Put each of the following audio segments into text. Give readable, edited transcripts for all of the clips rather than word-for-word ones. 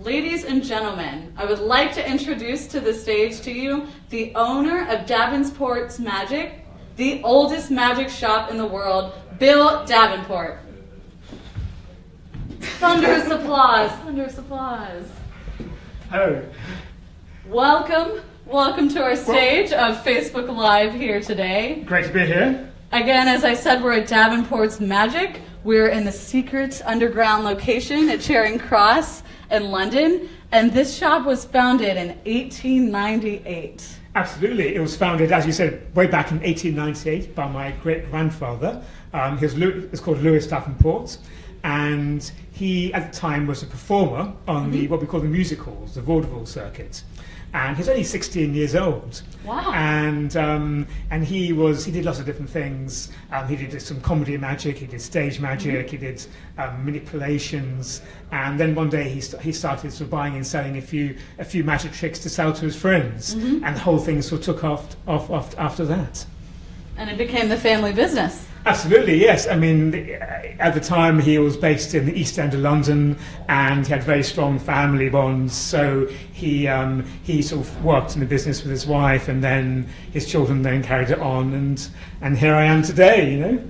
Ladies and gentlemen, I would like to introduce to the stage to you the owner of Davenports Magic, the oldest magic shop in the world, Bill Davenport. Thunderous applause, thunderous applause. Hello. Welcome to our stage of Facebook Live here today. Great to be here. Again, as I said, we're at Davenports Magic. We're in the secret underground location at Charing Cross in London, and this shop was founded in 1898. Absolutely. It was founded, as you said, way back in 1898 by my great-grandfather. It's called Louis Davenports, and he, at the time, was a performer on the what we call the music halls, the vaudeville circuit. And he's only 16 years old. Wow. And he did lots of different things. He did some comedy magic, he did stage magic, he did manipulations. And then one day he started sort of buying and selling a few magic tricks to sell to his friends. And the whole thing sort of took off after that. And it became the family business. Absolutely, yes. I mean, at the time he was based in the East End of London, and he had very strong family bonds. So he sort of worked in the business with his wife, and then his children then carried it on, and here I am today. You know,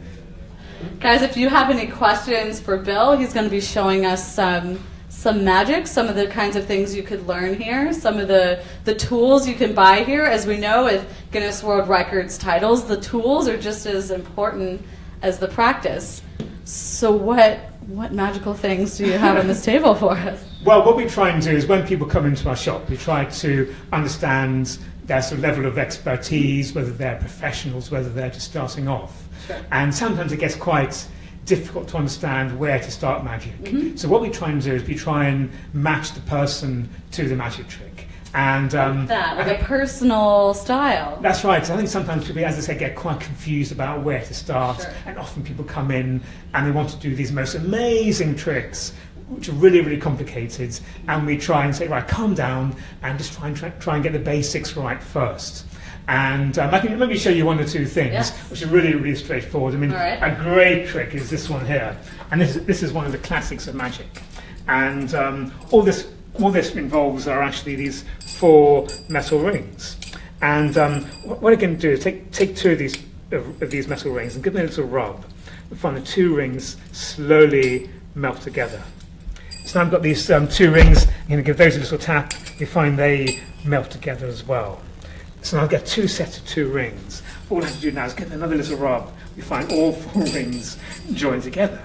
guys, if you have any questions for Bill, he's going to be showing us some magic, some of the kinds of things you could learn here, some of the tools you can buy here. As we know with Guinness World Records titles, the tools are just as important as the practice. So what magical things do you have on this table for us? Well, what we try and do is when people come into our shop, we try to understand their sort of level of expertise, whether they're professionals, whether they're just starting off. Sure. And sometimes it gets quite difficult to understand where to start magic. So what we try and do is we try and match the person to the magic trick. And like a personal style. That's right. I think sometimes people, as I say, get quite confused about where to start. Sure. And often people come in and they want to do these most amazing tricks, which are really, really complicated. And we try and say, right, calm down and just try and get the basics right first. And let me show you one or two things, yes, which are really, really straightforward. I mean, right, a great trick is this one here. And this is one of the classics of magic. And all this involves are actually these 4 metal rings. And what I'm going to do is take 2 of these metal rings and give them a little rub. We find the 2 rings slowly melt together. So now I've got these 2 rings. I'm going to give those a little tap. You find they melt together as well. So now I'll get 2 sets of 2 rings. All I have to do now is give them another little rub. We find all 4 rings joined together.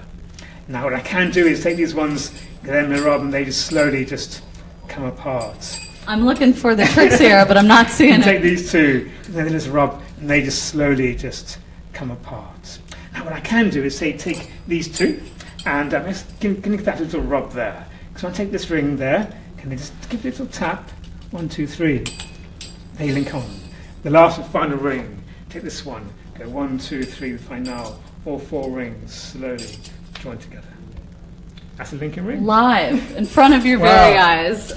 Now what I can do is take these ones, give them a rub, and they just slowly just come apart. I'm looking for the tricks here, but I'm not seeing it. Take these 2, give them a little rub, and they just slowly just come apart. Now what I can do is take these 2, and just give that little rub there. So I take this ring there, can I just give it a little tap? 1, 2, 3. They link on. The last and final ring, take this one, go 1, 2, 3, we find now all 4 rings slowly join together. That's a linking ring. Live, in front of your very eyes.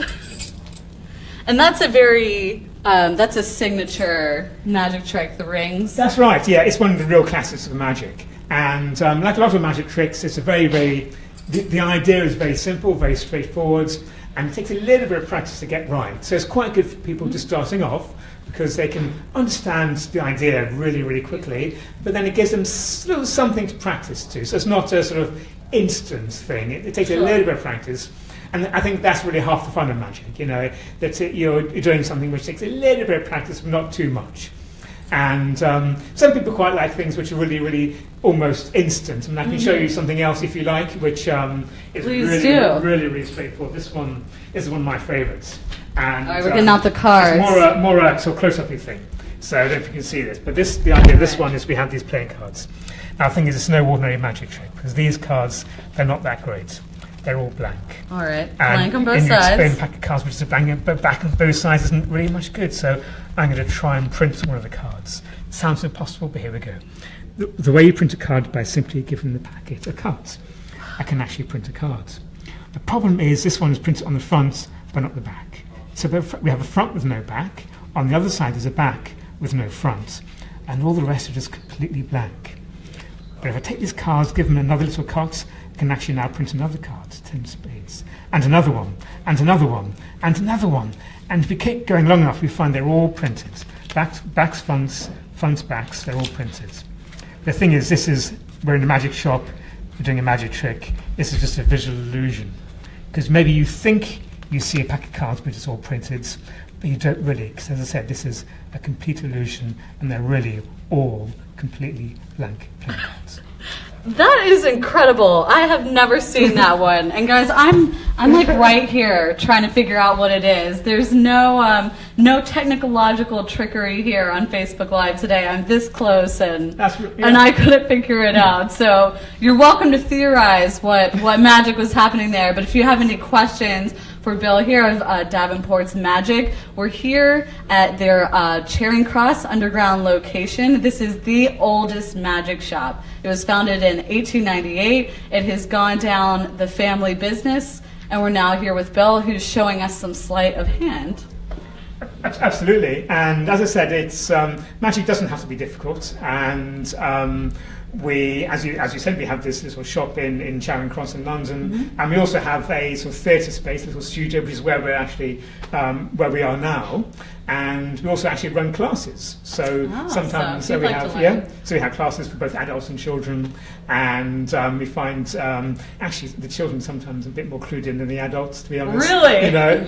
And that's that's a signature magic trick, the rings. That's right, yeah, it's one of the real classics of magic. And like a lot of magic tricks, it's a the idea is very simple, very straightforward, and it takes a little bit of practice to get right. So it's quite good for people just starting off, because they can understand the idea really, really quickly, but then it gives them something to practice to. So it's not a sort of instant thing. It takes a little bit of practice. And I think that's really half the fun of magic, you know, that you're doing something which takes a little bit of practice, but not too much. And some people quite like things which are really, really almost instant. And I can show you something else if you like, which is really straightforward. This one is one of my favourites. And all right, we're getting out the cards. It's more a sort of close-up-y thing. So I don't know if you can see this, but the idea of this one is we have these playing cards. Now the thing is, it's no ordinary magic trick, because these cards, they're not that great. They're all blank. All right, blank on both sides. And your pack of cards, which is a blank, but back on both sides isn't really much good. So I'm going to try and print one of the cards. It sounds impossible, but here we go. The way you print a card by simply giving the packet a cut. I can actually print a card. The problem is this one is printed on the front, but not the back. So we have a front with no back. On the other side, there's a back with no front, and all the rest are just completely blank. But if I take these cards, give them another little cut, can actually now print another card, 10 spades, and another one, and another one, and another one. And if we keep going long enough, we find they're all printed. Backs, fronts, backs, they're all printed. The thing is, we're in a magic shop, we're doing a magic trick. This is just a visual illusion. Because maybe you think you see a pack of cards, but it's all printed, but you don't really, because as I said, this is a complete illusion, and they're really all completely blank playing cards. That is incredible. I have never seen that one. And guys, I'm like right here trying to figure out what it is. There's no technological trickery here on Facebook Live today. I'm this close and I couldn't figure it out. So you're welcome to theorize what magic was happening there. But if you have any questions for Bill here of Davenports Magic, we're here at their Charing Cross underground location. This is the oldest magic shop. It was founded in 1898. It has gone down the family business, and we're now here with Bill, who's showing us some sleight of hand. Absolutely, and as I said, it's magic doesn't have to be difficult, and we, as you said, we have this little shop in Charing Cross in London, and we also have a sort of theatre space, little studio, which is where we're actually where we are now. And we also actually run classes. So sometimes so we have classes for both adults and children, and we find actually the children sometimes a bit more clued in than the adults, to be honest. Really? You know,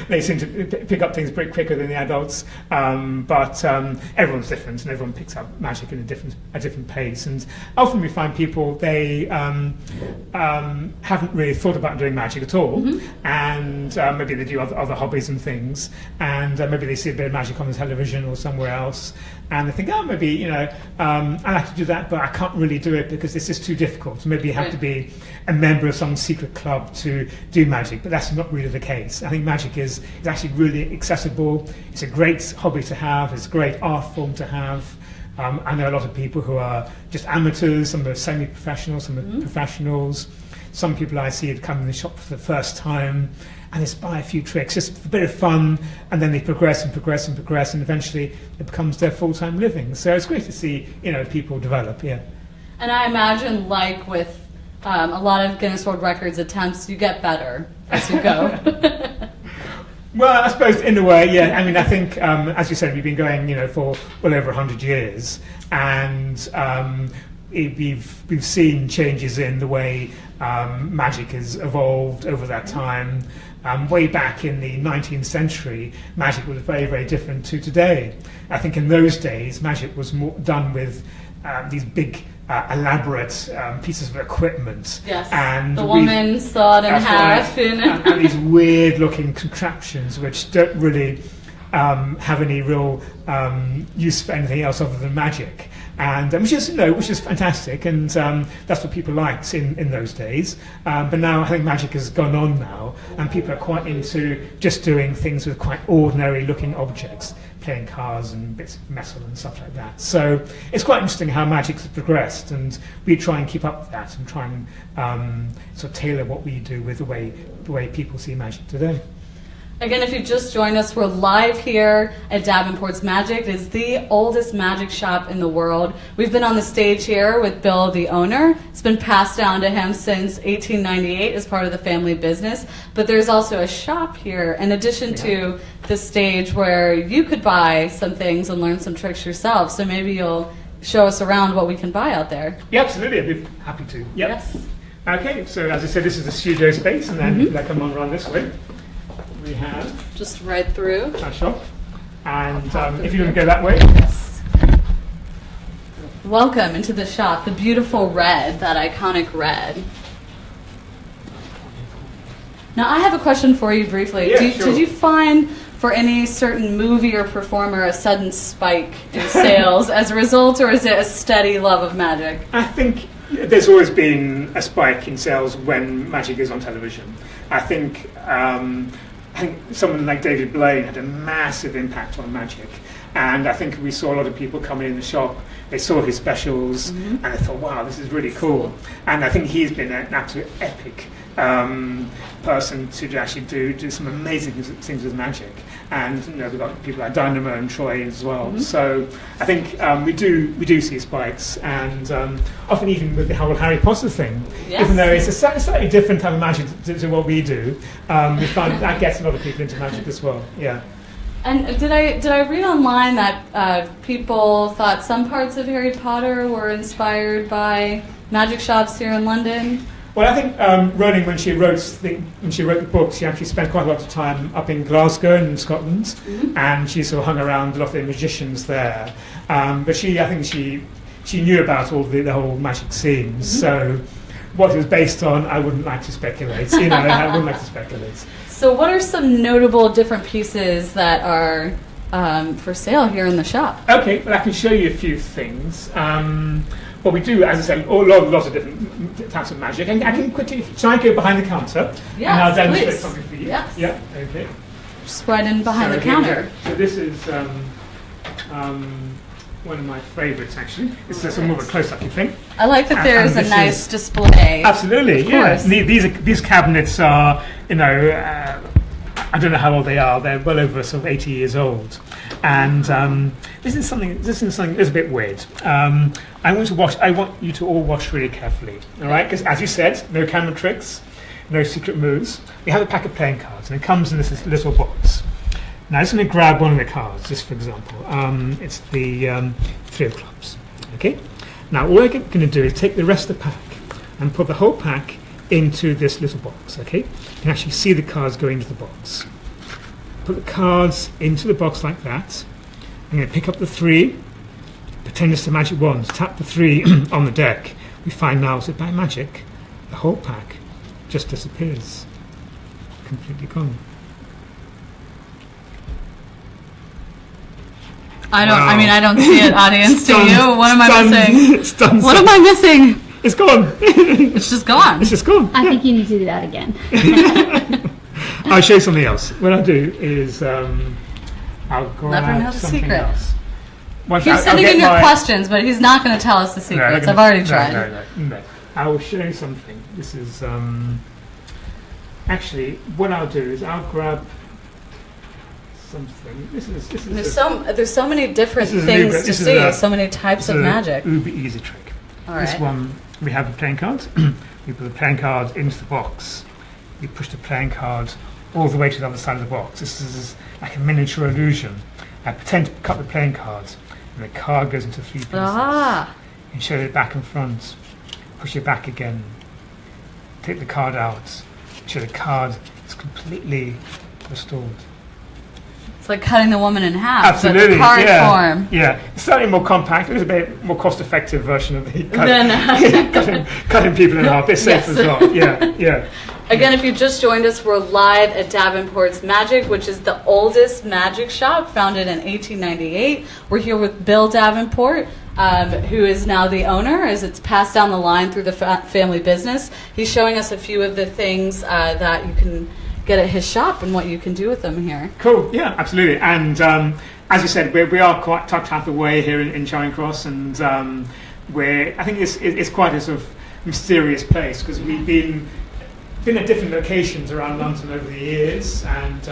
they seem to pick up things pretty quicker than the adults. But everyone's different, and everyone picks up magic at a different pace. And often we find people they haven't really thought about doing magic at all, and maybe they do other hobbies and things. And maybe they see a bit of magic on the television or somewhere else, and they think, oh, maybe I like to do that, but I can't really do it because this is too difficult. Maybe you have to be a member of some secret club to do magic, but that's not really the case. I think magic is actually really accessible. It's a great hobby to have. It's a great art form to have. I know a lot of people who are just amateurs. Some are semi-professionals, some are professionals. Some people I see have come in the shop for the first time, and they buy a few tricks, just a bit of fun, and then they progress and progress and progress, and eventually it becomes their full-time living. So it's great to see, people develop. Yeah. And I imagine, like with a lot of Guinness World Records attempts, you get better as you go. Well, I suppose in a way, yeah. I mean, I think, as you said, we've been going, for well over 100 years, and we've seen changes in the way magic has evolved over that time. Way back in the 19th century, magic was very, very different to today. I think in those days, magic was more done with these big, elaborate pieces of equipment. Yes, and the woman sawed in half. And these weird-looking contraptions which don't really have any real use for anything else other than magic. And which is fantastic, and that's what people liked in those days. But now I think magic has gone on now, and people are quite into just doing things with quite ordinary-looking objects, playing cards and bits of metal and stuff like that. So it's quite interesting how magic has progressed, and we try and keep up with that and try and sort of tailor what we do with the way people see magic today. Again, if you just joined us, we're live here at Davenports Magic. It is the oldest magic shop in the world. We've been on the stage here with Bill, the owner. It's been passed down to him since 1898 as part of the family business. But there's also a shop here, in addition to the stage where you could buy some things and learn some tricks yourself. So maybe you'll show us around what we can buy out there. Yeah, absolutely. I'd be happy to. Yep. Yes. Okay, so as I said, this is the studio space, and then if I come on around this way, we have just right through our shop, and if you want to go that way. Yes. Welcome into the shop. The beautiful red, that iconic red. Now I have a question for you briefly. Yeah, sure. Did you find for any certain movie or performer a sudden spike in sales as a result, or is it a steady love of magic? I think there's always been a spike in sales when magic is on television. I think someone like David Blaine had a massive impact on magic, and I think we saw a lot of people coming in the shop. They saw his specials and they thought, wow, this is really cool. And I think he's been an absolute epic person to actually do some amazing things with magic. And we've got people like Dynamo and Troy as well. So I think we do see spikes, and often even with the whole Harry Potter thing, even though it's a slightly different type of magic to what we do, we find that gets a lot of people into magic as well. Yeah. And did I read online that people thought some parts of Harry Potter were inspired by magic shops here in London? Well, I think Rowling, when she wrote the book, she actually spent quite a lot of time up in Glasgow in Scotland, and she sort of hung around a lot of the magicians there. But I think she knew about all the whole magic scenes. So, what it was based on, I wouldn't like to speculate. I wouldn't like to speculate. So, what are some notable different pieces that are for sale here in the shop? Okay, well, I can show you a few things. What we do, as I said, lots of different types of magic. And I can quickly try and go behind the counter. Yes, and I'll demonstrate please. something for you. Yes. Yeah, okay. Just right in behind the counter. So this is one of my favourites, actually. It's just more of a close-up, you think. I like that there's a nice display. Absolutely, yeah. These cabinets are, I don't know how old they are. They're well over sort of 80 years old. And this is something that's a bit weird. I want you to all watch really carefully, all right? Because as you said, no camera tricks, no secret moves. We have a pack of playing cards, and it comes in this little box. Now, I'm just going to grab one of the cards, just for example. It's the Three of Clubs. Okay. Now, all I'm going to do is take the rest of the pack and put the whole pack into this little box. Okay. You can actually see the cards go into the box. Put the cards into the box like that. I'm going to pick up the 3, pretend it's a magic wand, tap the 3 on the deck. We find now that by magic, the whole pack just disappears. Completely gone. I don't see it, audience. Do you? What am I missing? What am I missing? It's gone. It's just gone. It's just gone. I think you need to do that again. I'll show you something else. What I'll do is I'll Never know grab the something secret. else. He's sending in your questions, but he's not going to tell us the secrets. I've already tried. No. I will show you something. This is actually what I'll do is I'll grab something. There's so many different things to see. So many types of magic. Uber easy trick. All right. This one we have the playing cards. We put the playing card into the box. You push the playing card all the way to the other side of the box. This is like a miniature illusion. I pretend to cut the playing cards, and the card goes into 3 pieces. You show it back and front. Push it back again. Take the card out. Show the card is completely restored. It's like cutting the woman in half. Absolutely, but the card form. Yeah, it's slightly more compact. It's a bit more cost-effective version of the cutting people in half. It's safe as well. Yeah. Again, if you just joined us, we're live at Davenports Magic, which is the oldest magic shop, founded in 1898. We're here with Bill Davenport, who is now the owner, as it's passed down the line through the family business. He's showing us a few of the things that you can get at his shop and what you can do with them here. Cool, yeah, absolutely. And as you said, we are quite tucked out of the way here in Charing Cross, and I think it's quite a sort of mysterious place, because we've been at different locations around London over the years, and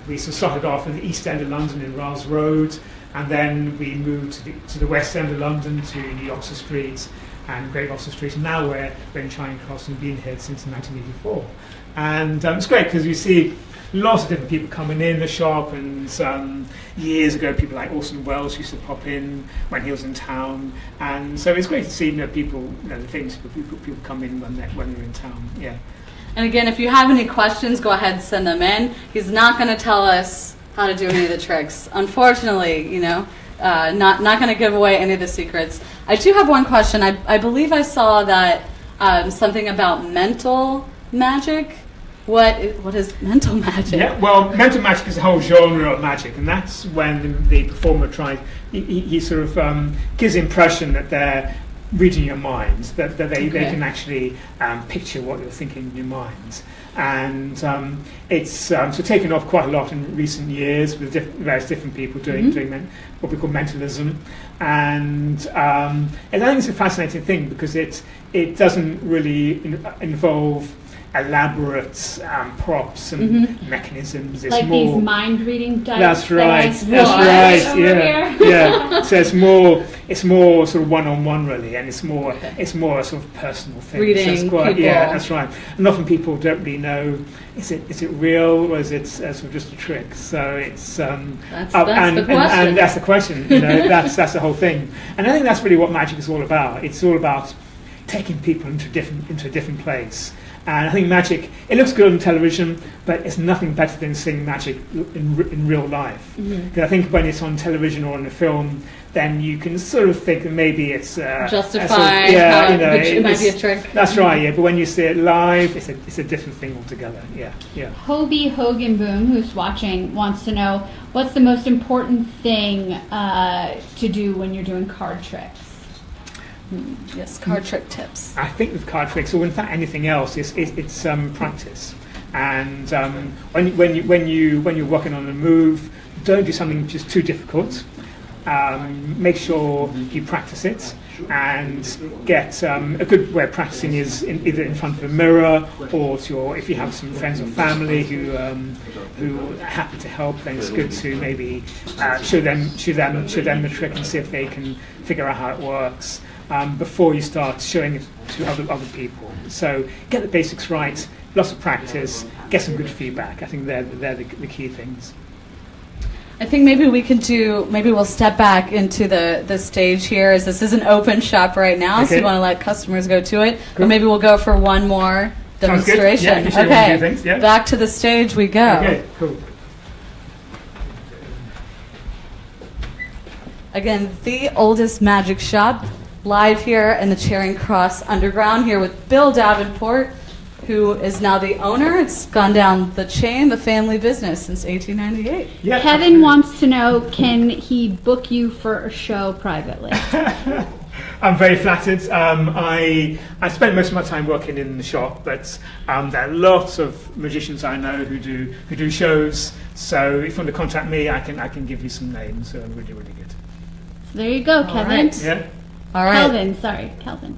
we sort of started off in the East End of London in Riles Road, and then we moved to the West End of London to New Oxford Street and Great Oxford Street, and now we're in Charing Cross and been here since 1984. And it's great because we see lots of different people coming in the shop, and years ago people like Orson Welles used to pop in when he was in town, and so it's great to see people, the famous people come in when they're in town. Yeah. And again, if you have any questions, go ahead and send them in. He's not going to tell us how to do any of the tricks, unfortunately. Not going to give away any of the secrets. I do have one question. I believe I saw that something about mental magic. What is mental magic? Yeah, well, mental magic is a whole genre of magic, and that's when the performer tries. He sort of gives the impression that they're reading your mind, that they can actually picture what you're thinking in your mind. And it's so taken off quite a lot in recent years with various different people doing what we call mentalism. And I think it's a fascinating thing because it doesn't really involve elaborate props and mechanisms. It's like more, these mind-reading dice. That's right. That's right. Yeah, yeah. So it's more sort of one-on-one really, and it's more a sort of personal thing. Reading so it's quite, people. Yeah, that's right. And often people don't really know is it real or is it sort of just a trick? So it's that's the question. And that's the question. You know, that's the whole thing. And I think that's really what magic is all about. It's all about taking people into a different place. And I think magic, it looks good on television, but it's nothing better than seeing magic in real life. Because I think when it's on television or on a film, then you can sort of think that maybe it's justify how it might be a trick. That's right, yeah. But when you see it live, it's a different thing altogether. Yeah, yeah. Hobie Hoganboom, who's watching, wants to know what's the most important thing to do when you're doing card tricks. Yes, card trick tips. I think with card tricks, or in fact anything else, it's practice. And when you're working on a move, don't do something which is too difficult. Make sure you practice it, and get a good way of practicing is either in front of a mirror or if you have some friends or family who are happy to help, then it's good to maybe show them the trick and see if they can figure out how it works. Before you start showing it to other people. So get the basics right, lots of practice, get some good feedback. I think they're the key things. I think maybe we'll step back into the stage here, as this is an open shop right now, so you want to let customers go to it. Cool. But maybe we'll go for one more demonstration. Yeah, okay, yeah. Back to the stage we go. Okay, cool. Again, the oldest magic shop, live here in the Charing Cross Underground, here with Bill Davenport, who is now the owner. It's gone down the chain, the family business, since 1898. Yeah, Kevin absolutely. wants to know, can he book you for a show privately? I'm very flattered. I spent most of my time working in the shop, but there are lots of magicians I know who do shows. So if you want to contact me, I can give you some names. So really, really good. There you go, Kevin. Right. Yeah. All right. Kelvin.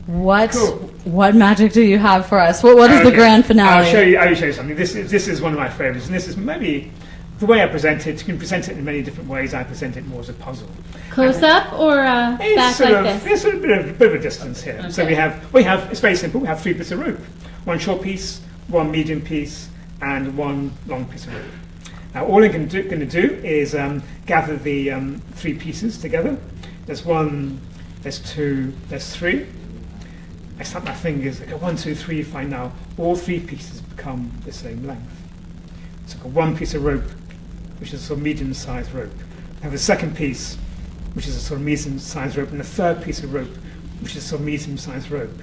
What magic do you have for us? What is the grand finale? I'll show you something. This is one of my favorites, and this is maybe the way I present it. You can present it in many different ways. I present it more as a puzzle. Close up or back like this? There's a bit of a distance here. Okay. So we have. It's very simple. We have 3 bits of rope: one short piece, one medium piece, and one long piece of rope. Now, all I'm going to do is gather the 3 pieces together. There's 1, there's 2, there's 3. I snap my fingers. I go 1, 2, 3. Find now all 3 pieces become the same length. So I've got 1 piece of rope, which is a sort of medium-sized rope. I have a second piece, which is a sort of medium-sized rope, and a third piece of rope, which is a sort of medium-sized rope.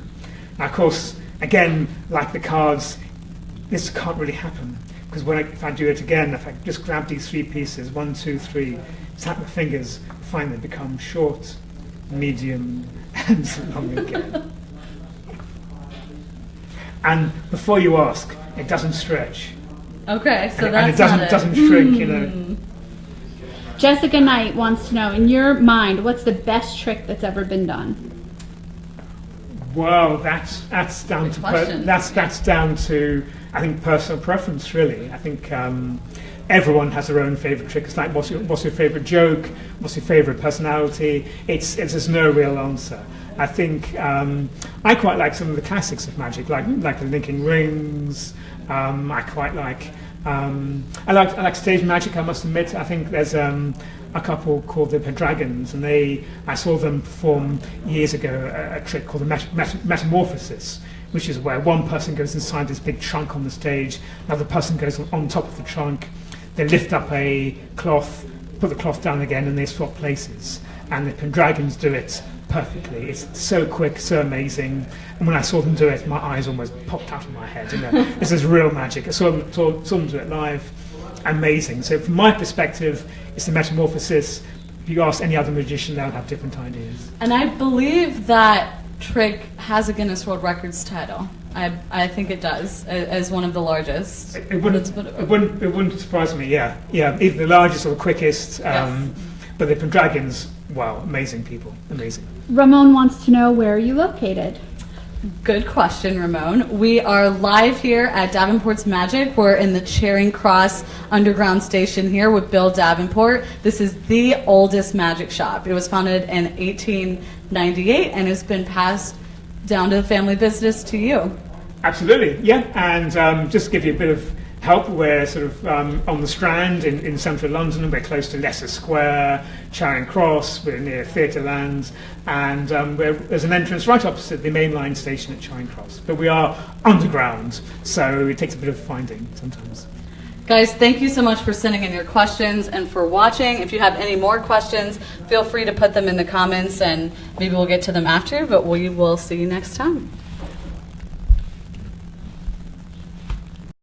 Now, of course, again, like the cards, this can't really happen. Because if I do it again, if I just grab these 3 pieces, 1, 2, 3, snap my fingers, find they become short, medium, and long again. And before you ask, it doesn't stretch. Okay, so and it doesn't shrink, you know. Jessica Knight wants to know, in your mind, what's the best trick that's ever been done? Well, that's down to I think personal preference, really. I think everyone has their own favourite trick. It's like what's your favourite joke? What's your favourite personality? There's no real answer. I think I quite like some of the classics of magic, like the linking rings. I quite like I like stage magic. I must admit. I think there's a couple called the Pendragons, and I saw them perform years ago a trick called the Metamorphosis, which is where one person goes inside this big trunk on the stage, another person goes on top of the trunk, they lift up a cloth, put the cloth down again, and they swap places. And the Pendragons do it perfectly. It's so quick, so amazing. And when I saw them do it, my eyes almost popped out of my head. You know, this is real magic. I saw them do it live. Amazing. So from my perspective, it's the Metamorphosis. If you ask any other magician, they'll have different ideas. And I believe that trick has a Guinness World Records title. I think it does, as one of the largest. It wouldn't surprise me. Yeah, either the largest or the quickest. Yes. But the Pendragons, wow, amazing people, amazing. Ramon wants to know, where are you located? Good question, Ramon. We are live here at Davenports Magic. We're in the Charing Cross Underground Station here with Bill Davenport. This is the oldest magic shop. It was founded in 1898 and has been passed down to the family business to you. Absolutely, yeah. And just to give you a bit of help, we're sort of on the Strand in central London. We're close to Leicester Square, Charing Cross, we're near Theatrelands, and there's an entrance right opposite the main line station at Charing Cross. But we are underground, so it takes a bit of finding sometimes. Guys, thank you so much for sending in your questions and for watching. If you have any more questions, feel free to put them in the comments and maybe we'll get to them after, but we will see you next time.